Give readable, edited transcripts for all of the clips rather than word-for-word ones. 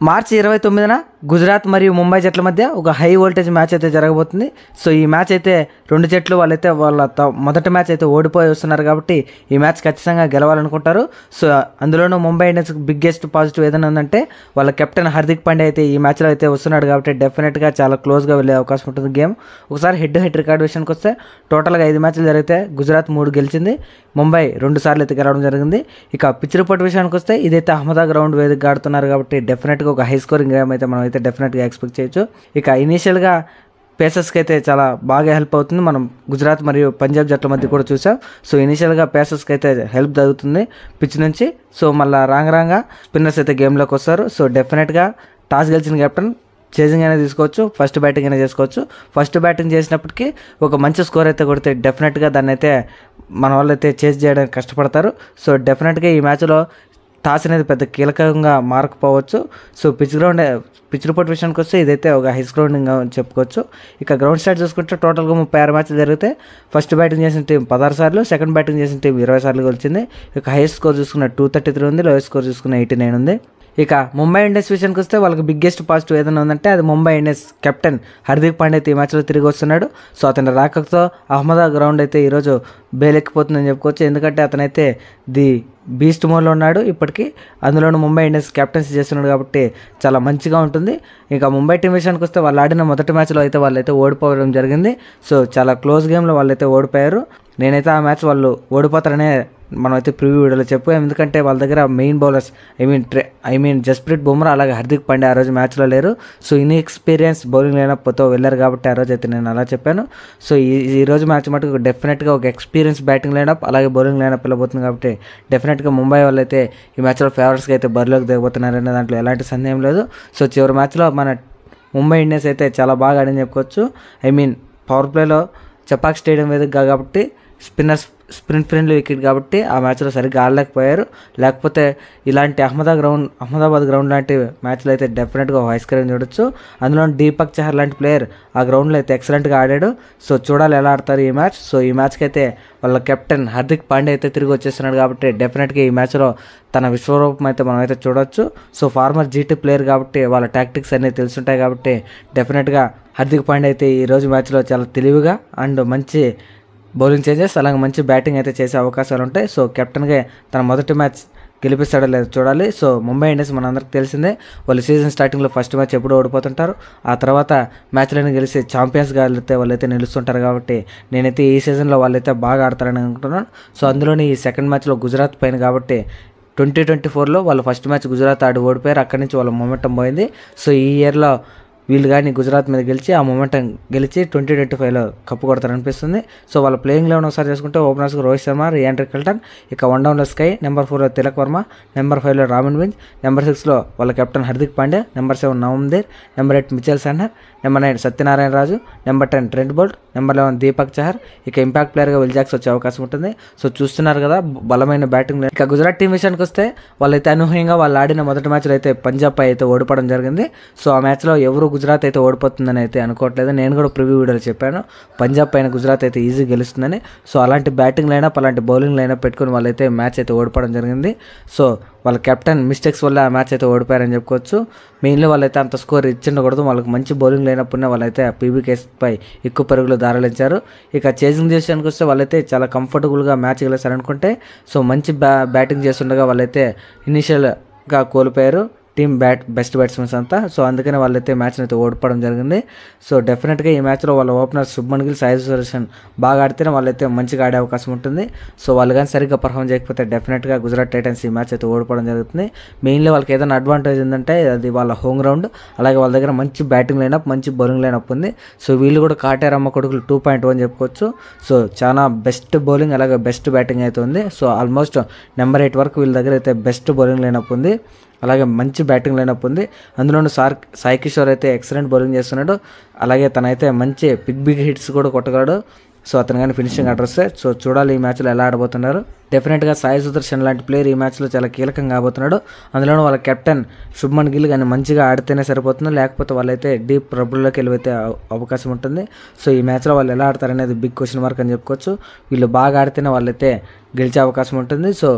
మార్చి 29న గుజరాత్ మరియు ముంబై జట్ల మధ్య ఒక హై వోల్టేజ్ మ్యాచ్ అయితే జరగబోతుంది. సో ఈ మ్యాచ్ అయితే రెండు జట్లు వాళ్ళైతే మొదటి మ్యాచ్ అయితే ఓడిపోయి వస్తున్నారు కాబట్టి ఈ మ్యాచ్ ఖచ్చితంగా గెలవాలనుకుంటారు. సో అందులోనూ ముంబై ఇండియన్స్ బిగ్గెస్ట్ పాజిటివ్ ఏదైనా ఉందంటే వాళ్ళ కెప్టెన్ హార్దిక్ పాండ్యా అయితే ఈ మ్యాచ్లో అయితే వస్తున్నాడు కాబట్టి డెఫినెట్గా చాలా క్లోజ్గా వెళ్ళే అవకాశం ఉంటుంది గేమ్. ఒకసారి హెడ్ రికార్డ్ విషయానికి వస్తే టోటల్గా 5 మ్యాచ్లు జరిగితే గుజరాత్ 3 గెలిచింది, ముంబై 2 సార్లు అయితే గెలవడం జరిగింది. ఇక పిచ్ రిపోర్ట్ విషయానికి వస్తే ఇదైతే అహ్మదాబాద్ గ్రౌండ్ వేదికగా ఆడుతున్నారు కాబట్టి డెఫినెట్గా ఒక హై స్కోరింగ్ గేమ్ అయితే మనం అయితే డెఫినెట్గా ఎక్స్పెక్ట్ చేయొచ్చు. ఇక ఇనీషియల్గా పేసర్స్కి అయితే చాలా బాగా హెల్ప్ అవుతుంది. మనం గుజరాత్ మరియు పంజాబ్ జట్ల మధ్య కూడా చూసాం. సో ఇనీషియల్గా పేసర్స్కి అయితే హెల్ప్ జరుగుతుంది పిచ్ నుంచి. సో మళ్ళీ రాంగా స్పిన్నర్స్ అయితే గేమ్లోకి వస్తారు. సో డెఫినెట్గా టాస్ గెలిచిన కెప్టెన్ చేజింగ్ అయినా తీసుకోవచ్చు, ఫస్ట్ బ్యాటింగ్ అయినా చేసుకోవచ్చు. ఫస్ట్ బ్యాటింగ్ చేసినప్పటికీ ఒక మంచి స్కోర్ అయితే కొడితే డెఫినెట్గా దాన్ని అయితే మన వాళ్ళు అయితే చేజ్ చేయడానికి కష్టపడతారు. సో డెఫినెట్గా ఈ మ్యాచ్లో టాస్ అనేది పెద్ద కీలకంగా మారకపోవచ్చు. సో పిచ్ రిపోర్ట్ విషయానికి వస్తే ఇదైతే ఒక హై గ్రౌండింగ్ అని చెప్పుకోవచ్చు. ఇక గ్రౌండ్ స్టాట్ చూసుకుంటే టోటల్గా 36 మ్యాచ్లు జరిగితే ఫస్ట్ బ్యాటింగ్ చేసిన టీం 16 సార్లు, సెకండ్ బ్యాటింగ్ చేసిన టీం 20 సార్లు గెలిచింది. ఇక హైయెస్ట్ స్కోర్ చూసుకున్న 233 ఉంది, లోయెస్ట్ స్కోర్ చూసుకున్న 89 ఉంది. ఇక ముంబై ఇండియన్స్ విషయానికి వస్తే వాళ్ళకి బిగ్గెస్ట్ పాజిటివ్ ఏదైనా ఉందంటే అది ముంబై ఇండియన్స్ కెప్టెన్ హార్దిక్ పాండ్యా అయితే ఈ మ్యాచ్లో తిరిగి వస్తున్నాడు. సో అతని రాకతో అహ్మదాబాద్ గ్రౌండ్ అయితే ఈరోజు బేలెక్కిపోతుందని చెప్పుకోవచ్చు. ఎందుకంటే అతనైతే ది బీస్ట్ మోడ్లో ఉన్నాడు ఇప్పటికీ, అందులోనూ ముంబై ఇండియన్స్ కెప్టెన్సీ చేస్తున్నాడు కాబట్టి చాలా మంచిగా ఉంటుంది. ఇంకా ముంబై టీం విషయానికి వస్తే వాళ్ళు ఆడిన మొదటి మ్యాచ్లో అయితే వాళ్ళైతే ఓడిపోవడం జరిగింది. సో చాలా క్లోజ్ గేమ్లో వాళ్ళైతే ఓడిపోయారు. నేనైతే ఆ మ్యాచ్ వాళ్ళు ఓడిపోతారనే మనమైతే ప్రివ్యూ వీడియోలో చెప్పాం. ఎందుకంటే వాళ్ళ దగ్గర main bowlers I mean Jasprit Bumrah అలాగే హార్దిక్ పాండ్యా ఆ రోజు మ్యాచ్లో లేరు. సో ఇన్ఎక్స్పీరియన్స్ బౌలింగ్ లైనప్తో వెళ్ళారు కాబట్టి ఆ రోజు అయితే నేను అలా చెప్పాను. సో ఈ రోజు మ్యాచ్ మటుకు డెఫినెట్గా ఒక ఎక్స్పీరియన్స్ బ్యాటింగ్ లైనప్ అలాగే బౌలింగ్ లైనప్ వెళ్ళబోతుంది కాబట్టి డెఫినెట్గా ముంబై వాళ్ళు అయితే ఈ మ్యాచ్లో ఫేవరెట్స్గా అయితే బరిలోకి దిగబోతున్నారనే దాంట్లో ఎలాంటి సందేహం లేదు. సో చివరి మ్యాచ్లో మన ముంబై ఇండియన్స్ అయితే చాలా బాగా ఆడని చెప్పుకోవచ్చు. పవర్ ప్లేలో చపాక్ స్టేడియం వేదికగా కాబట్టి స్పిన్ ఫ్రెండ్లీ వికెట్ కాబట్టి ఆ మ్యాచ్లో సరిగ్గా ఆడలేకపోయారు. లేకపోతే ఇలాంటి అహ్మదాబాద్ గ్రౌండ్ లాంటి మ్యాచ్లో అయితే డెఫినెట్గా హై స్కోరింగ్ చూడొచ్చు. అందులో దీపక్ చహర్ లాంటి ప్లేయర్ ఆ గ్రౌండ్లో అయితే ఎక్సలెంట్గా ఆడాడు. సో చూడాలి ఎలా ఆడతారు ఈ మ్యాచ్. సో ఈ మ్యాచ్కి అయితే వాళ్ళ కెప్టెన్ హార్దిక్ పాండ్యా అయితే తిరిగి వచ్చేస్తున్నాడు కాబట్టి డెఫినెట్గా ఈ మ్యాచ్లో తన విశ్వరూపం అయితే మనం అయితే చూడొచ్చు. సో ఫార్మర్ జీటీ ప్లేయర్ కాబట్టి వాళ్ళ టాక్టిక్స్ అన్నీ తెలుసుంటాయి కాబట్టి డెఫినెట్గా హార్దిక్ పాండ్యా అయితే ఈరోజు మ్యాచ్లో చాలా తెలివిగా అండ్ మంచి బౌలింగ్ చేంజెస్ అలాగే మంచి బ్యాటింగ్ అయితే చేసే అవకాశాలు ఉంటాయి. సో కెప్టెన్గా తన మొదటి మ్యాచ్ గెలిపిస్తాడో లేదో చూడాలి. సో ముంబై ఇండియన్స్ మనందరికి తెలిసిందే, వాళ్ళు సీజన్ స్టార్టింగ్లో ఫస్ట్ మ్యాచ్ ఎప్పుడు ఓడిపోతుంటారు, ఆ తర్వాత మ్యాచ్లను గెలిచి ఛాంపియన్స్గా వెళ్తే వాళ్ళైతే నిలుస్తుంటారు కాబట్టి నేనైతే ఈ సీజన్లో వాళ్ళైతే బాగా ఆడతారని అనుకుంటున్నాను. సో అందులోని ఈ సెకండ్ మ్యాచ్లో గుజరాత్ పైన కాబట్టి 2024లో వాళ్ళు ఫస్ట్ మ్యాచ్ గుజరాత్ ఆడి ఓడిపోయారు, అక్కడి నుంచి వాళ్ళ మొమెంటం పోయింది. సో ఈ ఇయర్లో వీళ్ళు కానీ గుజరాత్ మీద గెలిచి ఆ మొమెంటం గెలిచి 2025లో కప్పు కొడతారనిపిస్తుంది. సో వాళ్ళ ప్లేయింగ్ లెవెన్ ఒకసారి చేసుకుంటే ఓపెనర్స్గా రోహిత్ శర్మ, రియాన్ రికల్టన్, ఇక 1 డౌన్లో స్కై, నెంబర్ 4లో తిలక్ వర్మ, నెంబర్ 5లో రాబిన్ వింజ్, నెంబర్ 6లో వాళ్ళ కెప్టెన్ హార్దిక్ పాండ్యా, నెంబర్ 7 నవందేర్, number 8 Mitchell Santner, number 9 Satyanarayana Raju, number 10 Trent Boult, number 11 Deepak Chahar. ఇక ఇంపాక్ట్ ప్లేయర్గా విల్ జాక్స్ వచ్చే అవకాశం ఉంటుంది. సో చూస్తున్నారు కదా బలమైన బ్యాటింగ్. ఇక గుజరాత్ టీం విషయానికి వస్తే వాళ్ళైతే అనూహ్యంగా వాళ్ళు ఆడిన మొదటి మ్యాచ్లో అయితే పంజాబ్ పై అయితే ఓడిపోవడం జరిగింది. సో ఆ మ్యాచ్లో ఎవరు గుజరాత్ అయితే ఓడిపోతుందని అయితే అనుకోవట్లేదు. నేను కూడా ప్రివ్యూ వీడియోలో చెప్పాను పంజాబ్ పైన గుజరాత్ అయితే ఈజీ గెలుస్తుందని. సో అలాంటి బ్యాటింగ్ లైనప్ అలాంటి బౌలింగ్ లైనప్ పెట్టుకుని వాళ్ళైతే మ్యాచ్ అయితే ఓడిపోవడం జరిగింది. సో వాళ్ళ కెప్టెన్ మిస్టేక్స్ వల్ల ఆ మ్యాచ్ అయితే ఓడిపోయారని చెప్పుకోవచ్చు. మెయిన్లీ వాళ్ళైతే అంత స్కోర్ ఇచ్చిండకూడదు, వాళ్ళకి మంచి బౌలింగ్ లైనప్ ఉన్న వాళ్ళైతే ఆ పీబీకేపై ఎక్కువ పరుగులు దారాలించారు. ఇక చేజింగ్ చేసానికి వస్తే వాళ్ళైతే చాలా కంఫర్టబుల్గా మ్యాచ్ గెలుస్తారనుకుంటే సో మంచి బ్యాటింగ్ చేస్తుండగా వాళ్ళైతే ఇనీషియల్గా కోల్పోయారు టీం బెస్ట్ బ్యాట్స్మెన్స్ అంతా. సో అందుకనే వాళ్ళైతే మ్యాచ్ని అయితే ఓడిపోవడం జరిగింది. సో డెఫినెట్గా ఈ మ్యాచ్లో వాళ్ళ ఓపెనర్ శుభ్మన్ గిల్, సాయి సుదర్శన్ బాగా ఆడితేనే వాళ్ళైతే మంచిగా ఆడే అవకాశం ఉంటుంది. సో వాళ్ళు కానీ సరిగ్గా పర్ఫామ్ చేయకపోతే డెఫినెట్గా గుజరాత్ టైటన్స్ ఈ మ్యాచ్ అయితే ఓడిపోవడం జరుగుతుంది. మెయిన్లీ వాళ్ళకి ఏదైనా అడ్వాంటేజ్ ఉందంటే అది వాళ్ళ హోమ్ గ్రౌండ్, అలాగే వాళ్ళ దగ్గర మంచి బ్యాటింగ్ లైనప్ మంచి బౌలింగ్ లైనప్ ఉంది. సో వీళ్ళు కూడా కాటేరమ్మ కొడుకులు 2.1 చెప్పుకోవచ్చు. సో చాలా బెస్ట్ బౌలింగ్ అలాగే బెస్ట్ బ్యాటింగ్ అయితే ఉంది. సో ఆల్మోస్ట్ నెంబర్ 8 వరకు వీళ్ళ దగ్గర అయితే బెస్ట్ బౌలింగ్ లైనప్ ఉంది, అలాగే మంచి బ్యాటింగ్ లైనప్ ఉంది. అందులోనూ సాయి కిషోర్ అయితే ఎక్సలెంట్ బౌలింగ్ చేస్తున్నాడు, అలాగే తనైతే మంచి బిగ్ హిట్స్ కూడా కొట్టగలడు. సో అతను కానీ ఫినిషింగ్ ఆర్డర్ వస్తే సో చూడాలి ఈ మ్యాచ్లో ఎలా ఆడబోతున్నారు. డెఫినెట్గా సాయి సుదర్శన్ లాంటి ప్లేయర్ ఈ మ్యాచ్లో చాలా కీలకంగా కాబోతున్నాడు. అందులోనూ వాళ్ళ కెప్టెన్ శుభ్మన్ గిల్ కానీ మంచిగా ఆడితేనే సరిపోతుంది, లేకపోతే వాళ్ళైతే డీప్ ట్రబుల్లోకి వెళ్ళిపోతే అవకాశం ఉంటుంది. సో ఈ మ్యాచ్లో వాళ్ళు ఎలా ఆడతారనేది బిగ్ క్వశ్చన్ మార్క్ అని చెప్పుకోవచ్చు. వీళ్ళు బాగా ఆడితేనే వాళ్ళైతే గెలిచే అవకాశం ఉంటుంది. సో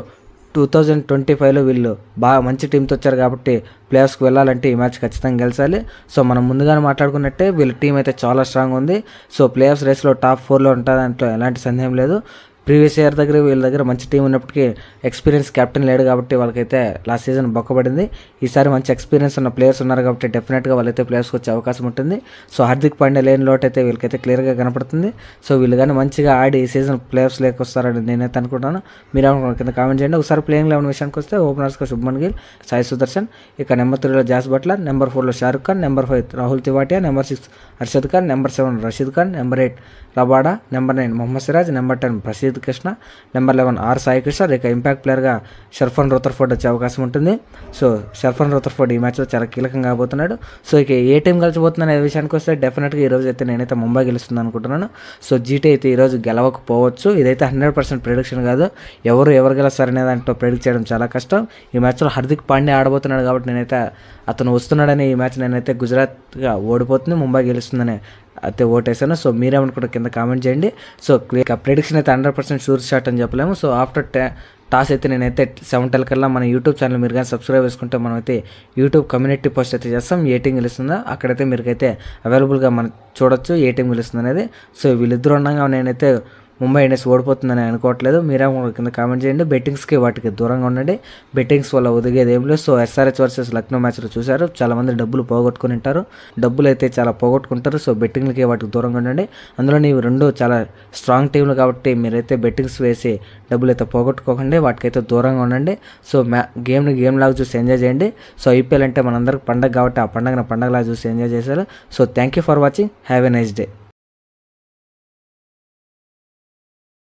2025లో వీళ్ళు బాగా మంచి టీంతో వచ్చారు కాబట్టి ప్లేఆఫ్స్కి వెళ్ళాలంటే ఈ మ్యాచ్ ఖచ్చితంగా గెలిచాలి. సో మనం ముందుగానే మాట్లాడుకున్నట్టే వీళ్ళ టీం అయితే చాలా స్ట్రాంగ్ ఉంది. సో ప్లేఆఫ్స్ రేస్లో టాప్ 4లో ఉంటుంది, దాంట్లో ఎలాంటి సందేహం లేదు. ప్రీవియస్ ఇయర్ వీళ్ళ దగ్గర మంచి టీం ఉన్నప్పటికీ ఎక్స్పీరియన్స్ కెప్టెన్ లేడు కాబట్టి వాళ్ళకైతే లాస్ట్ సీజన్ బొక్కబడింది. ఈసారి మంచి ఎక్స్పీరియన్స్ ఉన్న ప్లేయర్స్ ఉన్నారు కాబట్టి డెఫినెట్గా వాళ్ళైతే ప్లేయర్స్కి వచ్చే అవకాశం ఉంటుంది. సో హార్దిక్ పాండ్యా లేని లోటు అయితే వీళ్ళకైతే క్లియర్గా కనపడుతుంది. సో వీళ్ళు కానీ మంచిగా ఆడి ఈ సీజన్ ప్లేయర్స్ లేక వస్తారని నేనైతే అనుకుంటాను. మీరు కింద కామెంట్ చేయండి. ఒకసారి ప్లేయింగ్ 11 విషయానికి వస్తే ఓపెనర్స్గా శుభ్మన్ గిల్, సాయి సుదర్శన్, ఇక నెంబర్ 3లో జాస్ బట్లర్, నెంబర్ 4లో Shahrukh Khan, number 5 Rahul Tewatia, number 6 Arshad Khan, number 7 Rashid Khan, number 8 Rabada, number 9 Mohammed Siraj, number 10 Prasidh Krishna, number 11 R Sai Krishna. ఇక ఇంపాక్ట్ ప్లేయర్గా షర్ఫన్ రూథర్ఫోర్డ్ వచ్చే అవకాశం ఉంటుంది. సో షర్ఫన్ రూథర్ఫోర్డ్ ఈ మ్యాచ్లో చాలా కీలకంగా కాబోతున్నాడు. సో ఇక ఏ టీం గెలిచిపోతుందనే విషయానికి వస్తే డెఫినెట్గా ఈరోజు అయితే నేనైతే ముంబై గెలుస్తుంది అనుకుంటున్నాను. సో జీటీ అయితే ఈరోజు గెలవకపోవచ్చు. ఇదైతే 100% ప్రిడిక్షన్ కాదు. ఎవరు గెలుస్తారనే దాంట్లో ప్రిడిక్ట్ చేయడం చాలా కష్టం. ఈ మ్యాచ్లో హార్దిక్ పాండ్యా ఆడబోతున్నాడు కాబట్టి నేనైతే అతను వస్తున్నాడని ఈ మ్యాచ్ నేనైతే గుజరాత్గా ఓడిపోతుంది, ముంబై గెలుస్తుందని అయితే ఓటేసాను. సో మీరేమనుకుంటారు కింద కామెంట్ చేయండి. సో ప్రిడిక్షన్ అయితే 100% షూర్ షాట్ అని చెప్పలేము. సో ఆఫ్టర్ టాస్ అయితే నేనైతే 7 కల్లా మన యూట్యూబ్ ఛానల్ మీరు కానీ సబ్స్క్రైబ్ చేసుకుంటే మనం అయితే యూట్యూబ్ కమ్యూనిటీ పోస్ట్ అయితే చేస్తాం. ఏ టీం గెలుస్తుందో అక్కడైతే మీరుకైతే అవైలబుల్గా మనం చూడొచ్చు ఏ టీం గెలుస్తుంది అనేది. సో వీళ్ళిద్దరు ఉండగా నేనైతే ముంబై ఇండియన్స్ ఓడిపోతుందని అనుకోవట్లేదు. మీరే కింద కామెంట్ చేయండి. బెట్టింగ్స్కి వాటికి దూరంగా ఉండండి. బెట్టింగ్స్ వల్ల ఒదిగేది ఏం లేదు. సో ఎస్ఆర్హెచ్ వర్సెస్ లక్నో మ్యాచ్లో చూశారు, చాలామంది డబ్బులు పోగొట్టుకుని ఉంటారు. డబ్బులు అయితే చాలా పోగొట్టుకుంటారు. సో బెట్టింగ్లకి వాటికి దూరంగా ఉండండి. అందులో ఇవి రెండు చాలా స్ట్రాంగ్ టీంలు కాబట్టి మీరైతే బెట్టింగ్స్ వేసి డబ్బులు అయితే పోగొట్టుకోకండి, వాటికైతే దూరంగా ఉండండి. సో గేమ్ లాగా చూసి ఎంజాయ్ చేయండి. సో ఐపీఎల్ అంటే మనందరికి పండగ కాబట్టి ఆ పండగలాగా చూసి ఎంజాయ్ చేశారు. So thank you for watching. Have a nice day.